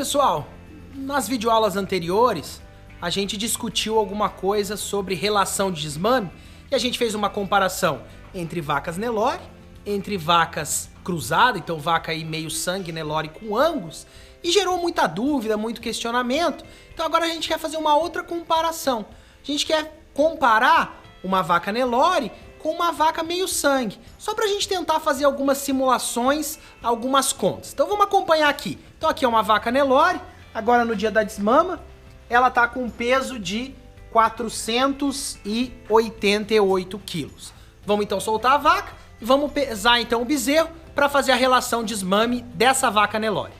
pessoal, nas videoaulas anteriores, a gente discutiu alguma coisa sobre relação de desmame e a gente fez uma comparação entre vacas Nelore, entre vacas cruzadas, então vaca aí meio sangue Nelore com Angus, e gerou muita dúvida, muito questionamento. Então agora a gente quer fazer uma outra comparação. A gente quer comparar uma vaca Nelore com uma vaca meio sangue, só pra gente tentar fazer algumas simulações, algumas contas. Então vamos acompanhar aqui. Então aqui é uma vaca Nelore, agora no dia da desmama, ela tá com um peso de 488 quilos. Vamos então soltar a vaca e vamos pesar então o bezerro para fazer a relação desmame dessa vaca Nelore.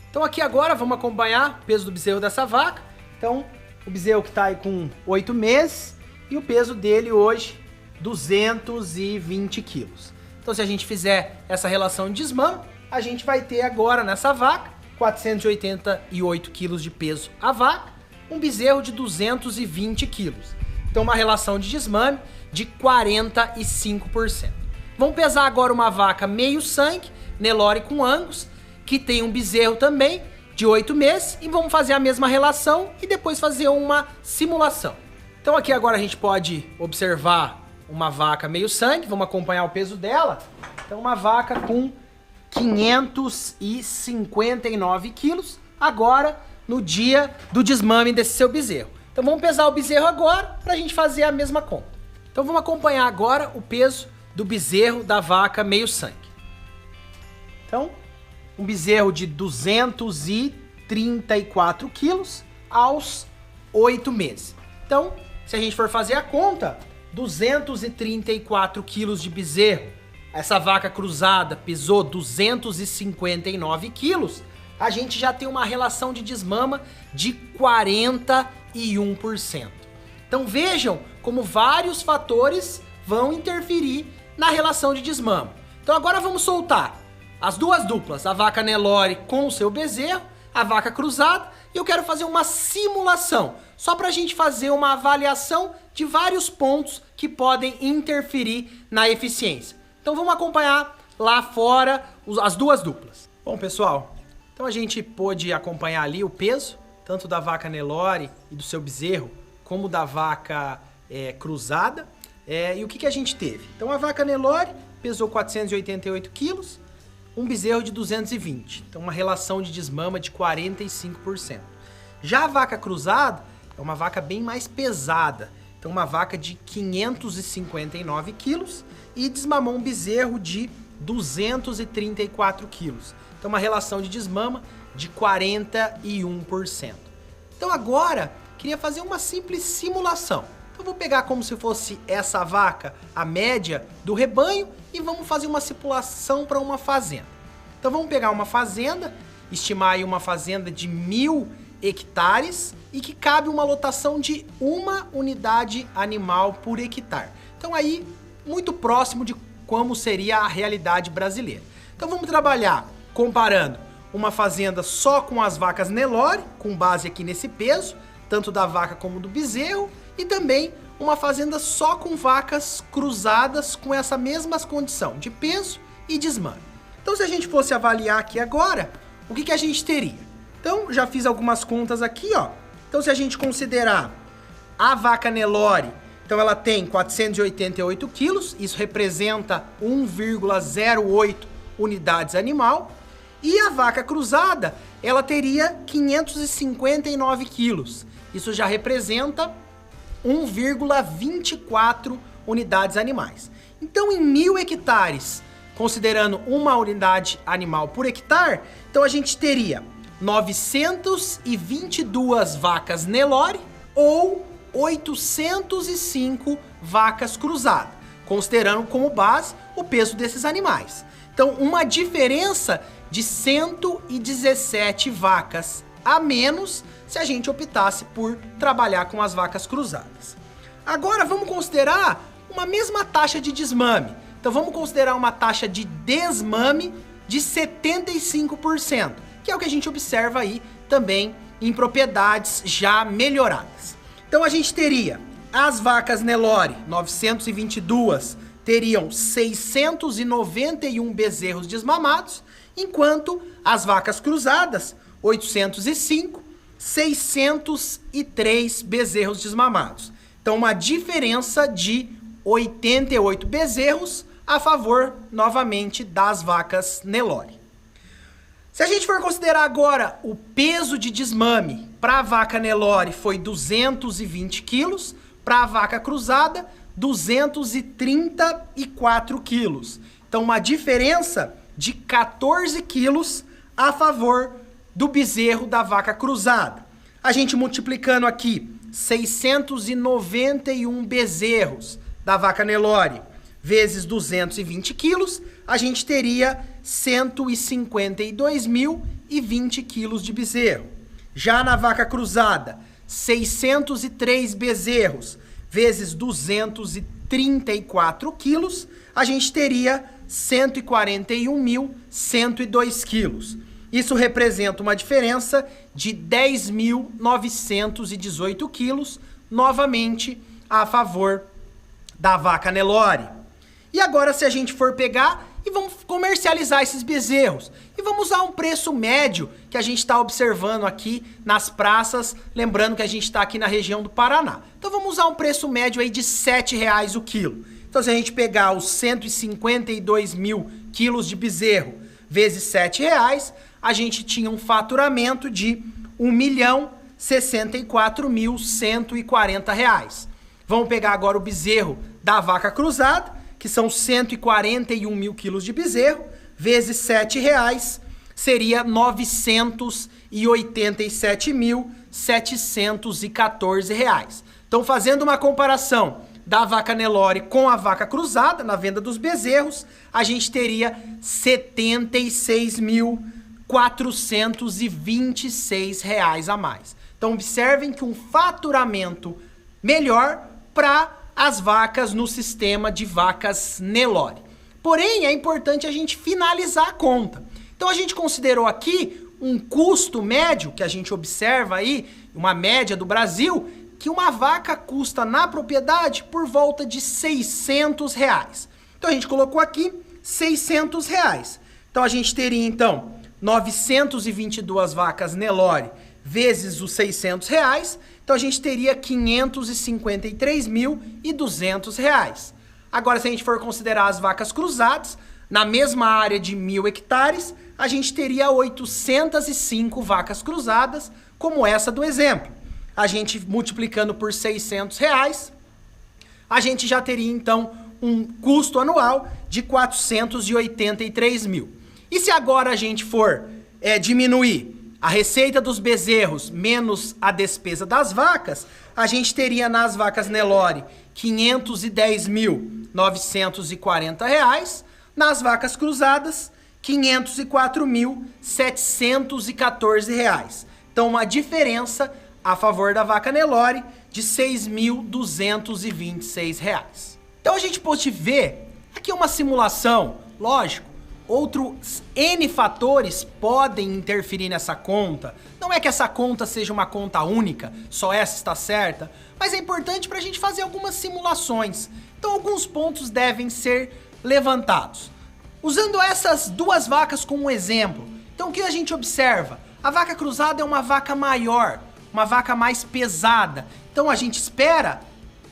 Então aqui agora vamos acompanhar o peso do bezerro dessa vaca. Então o bezerro que tá aí com 8 meses e o peso dele hoje 220 quilos. Então se a gente fizer essa relação de desmame, a gente vai ter agora nessa vaca 488 quilos de peso a vaca, um bezerro de 220 quilos. Então uma relação de desmame de 45%. Vamos pesar agora uma vaca meio sangue, Nelore com Angus, que tem um bezerro também de 8 meses, e vamos fazer a mesma relação e depois fazer uma simulação. Então aqui agora a gente pode observar uma vaca meio sangue, vamos acompanhar o peso dela. Então uma vaca com 559 quilos, agora no dia do desmame desse seu bezerro. Então vamos pesar o bezerro agora para a gente fazer a mesma conta. Então vamos acompanhar agora o peso do bezerro da vaca meio sangue. Então, um bezerro de 234 quilos aos 8 meses. Então, se a gente for fazer a conta, 234 quilos de bezerro, essa vaca cruzada pesou 259 quilos, a gente já tem uma relação de desmama de 41%. Então vejam como vários fatores vão interferir na relação de desmama. Então agora vamos soltar as duas duplas, a vaca Nelore com o seu bezerro, a vaca cruzada, e eu quero fazer uma simulação, só para a gente fazer uma avaliação de vários pontos que podem interferir na eficiência. Então vamos acompanhar lá fora as duas duplas. Bom pessoal, então a gente pôde acompanhar ali o peso, tanto da vaca Nelore e do seu bezerro, como da vaca cruzada. E o que a gente teve? Então a vaca Nelore pesou 488 quilos, um bezerro de 220. Então uma relação de desmama de 45%. Já a vaca cruzada é uma vaca bem mais pesada. Então uma vaca de 559 quilos e desmamou um bezerro de 234 quilos. Então uma relação de desmama de 41%. Então agora, queria fazer uma simples simulação. Então vou pegar como se fosse essa vaca, a média do rebanho, e vamos fazer uma simulação para uma fazenda. Então vamos pegar uma fazenda, estimar aí uma fazenda de 1000 hectares e que cabe uma lotação de 1 unidade animal por hectare. Então aí, muito próximo de como seria a realidade brasileira. Então vamos trabalhar comparando uma fazenda só com as vacas Nelore, com base aqui nesse peso, tanto da vaca como do bezerro, e também uma fazenda só com vacas cruzadas com essa mesma condição de peso e desmame. Então se a gente fosse avaliar aqui agora, o que a gente teria? Então já fiz algumas contas aqui, ó. Então se a gente considerar a vaca Nelore, então ela tem 488 quilos, isso representa 1,08 unidades animal. E a vaca cruzada, ela teria 559 quilos. Isso já representa 1,24 unidades animais. Então, em 1000 hectares, considerando uma unidade animal por hectare, então a gente teria 922 vacas Nelore ou 805 vacas cruzadas, considerando como base o peso desses animais. Então, uma diferença de 117 vacas a menos se a gente optasse por trabalhar com as vacas cruzadas. Agora vamos considerar uma mesma taxa de desmame. Então vamos considerar uma taxa de desmame de 75%, que é o que a gente observa aí também em propriedades já melhoradas. Então a gente teria as vacas Nelore, 922, teriam 691 bezerros desmamados, enquanto as vacas cruzadas, 805, 603 bezerros desmamados. Então, uma diferença de 88 bezerros a favor, novamente, das vacas Nelore. Se a gente for considerar agora o peso de desmame para a vaca Nelore foi 220 quilos, para a vaca cruzada, 234 quilos. Então, uma diferença de 14 quilos a favor do bezerro da vaca cruzada. A gente multiplicando aqui 691 bezerros da vaca Nelore vezes 220 quilos, a gente teria 152.020 quilos de bezerro. Já na vaca cruzada, 603 bezerros vezes 234 quilos, a gente teria 141.102 quilos. Isso representa uma diferença de 10.918 quilos, novamente a favor da vaca Nelore. E agora, se a gente for pegar e vamos comercializar esses bezerros, e vamos usar um preço médio que a gente está observando aqui nas praças, lembrando que a gente está aqui na região do Paraná. Então vamos usar um preço médio aí de R$ 7,00 o quilo. Então, se a gente pegar os 152 mil quilos de bezerro vezes R$ 7,00, a gente tinha um faturamento de R$ 1.064.140. Vamos pegar agora o bezerro da vaca cruzada, que são 141 mil quilos de bezerro, vezes R$ 7,00, seria R$ 987.714. Então, fazendo uma comparação da vaca Nelore com a vaca cruzada, na venda dos bezerros, a gente teria R$ 76.426 a mais. Então, observem que um faturamento melhor para as vacas no sistema de vacas Nelore. Porém, é importante a gente finalizar a conta. Então, a gente considerou aqui um custo médio, que a gente observa aí, uma média do Brasil, que uma vaca custa na propriedade por volta de R$ 600. Então, a gente colocou aqui R$ 600. Então, a gente teria, então, 922 vacas Nelore vezes os R$ 600, então a gente teria R$ 553.200. Agora, se a gente for considerar as vacas cruzadas, na mesma área de 1.000 hectares, a gente teria 805 vacas cruzadas, como essa do exemplo. A gente multiplicando por R$ 600, a gente já teria, então, um custo anual de 483 mil. E se agora a gente for diminuir a receita dos bezerros menos a despesa das vacas, a gente teria nas vacas Nelore R$ 510.940, nas vacas cruzadas R$ 504.714. Então, uma diferença a favor da vaca Nelore de R$ 6.226. Então, a gente pode ver aqui uma simulação, lógico. Outros N fatores podem interferir nessa conta. Não é que essa conta seja uma conta única, só essa está certa, mas é importante para a gente fazer algumas simulações. Então, alguns pontos devem ser levantados. Usando essas duas vacas como exemplo, então o que a gente observa? A vaca cruzada é uma vaca maior, uma vaca mais pesada. Então, a gente espera,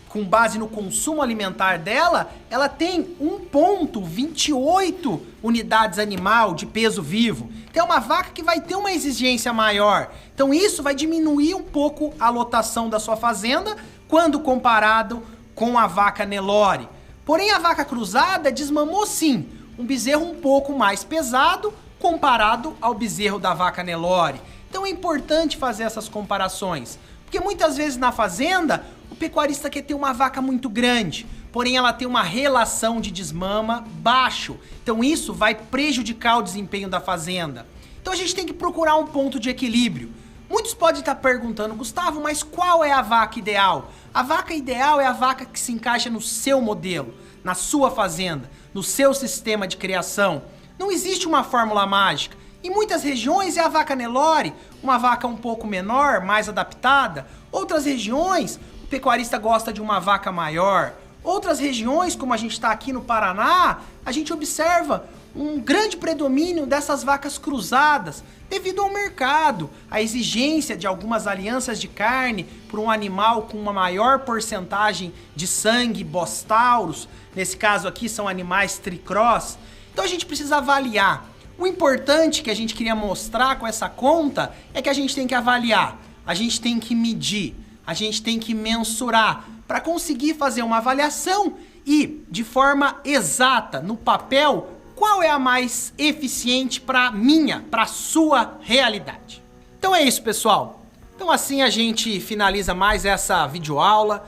com base no consumo alimentar dela, ela tem 1,28 unidades animal de peso vivo. Então é uma vaca que vai ter uma exigência maior. Então isso vai diminuir um pouco a lotação da sua fazenda quando comparado com a vaca Nelore. Porém, a vaca cruzada desmamou sim um bezerro um pouco mais pesado comparado ao bezerro da vaca Nelore. Então é importante fazer essas comparações, porque muitas vezes na fazenda o pecuarista quer ter uma vaca muito grande, porém ela tem uma relação de desmama baixo. Então isso vai prejudicar o desempenho da fazenda. Então a gente tem que procurar um ponto de equilíbrio. Muitos podem estar perguntando, Gustavo, mas qual é a vaca ideal? A vaca ideal é a vaca que se encaixa no seu modelo, na sua fazenda, no seu sistema de criação. Não existe uma fórmula mágica. Em muitas regiões é a vaca Nelore, uma vaca um pouco menor, mais adaptada. Outras regiões, o pecuarista gosta de uma vaca maior. Outras regiões, como a gente está aqui no Paraná, a gente observa um grande predomínio dessas vacas cruzadas, devido ao mercado, a exigência de algumas alianças de carne por um animal com uma maior porcentagem de sangue bostauros, nesse caso aqui são animais tricross. Então a gente precisa avaliar. O importante que a gente queria mostrar com essa conta é que a gente tem que avaliar, a gente tem que medir, a gente tem que mensurar para conseguir fazer uma avaliação e, de forma exata, no papel, qual é a mais eficiente para sua realidade. Então é isso, pessoal. Então assim a gente finaliza mais essa videoaula.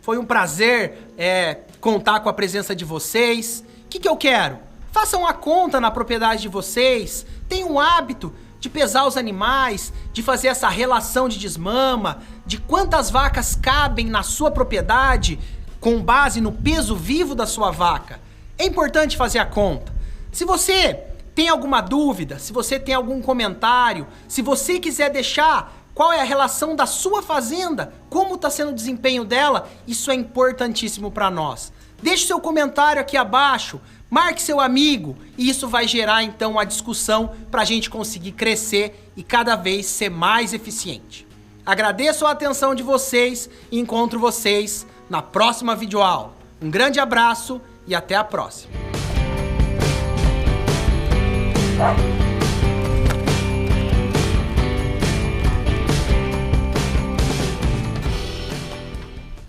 Foi um prazer contar com a presença de vocês. O que eu quero? Façam a conta na propriedade de vocês, tenham o hábito de pesar os animais, de fazer essa relação de desmama, de quantas vacas cabem na sua propriedade com base no peso vivo da sua vaca. É importante fazer a conta. Se você tem alguma dúvida, se você tem algum comentário, se você quiser deixar qual é a relação da sua fazenda, como está sendo o desempenho dela, isso é importantíssimo para nós. Deixe seu comentário aqui abaixo, marque seu amigo e isso vai gerar então a discussão para a gente conseguir crescer e cada vez ser mais eficiente. Agradeço a atenção de vocês e encontro vocês na próxima videoaula. Um grande abraço e até a próxima.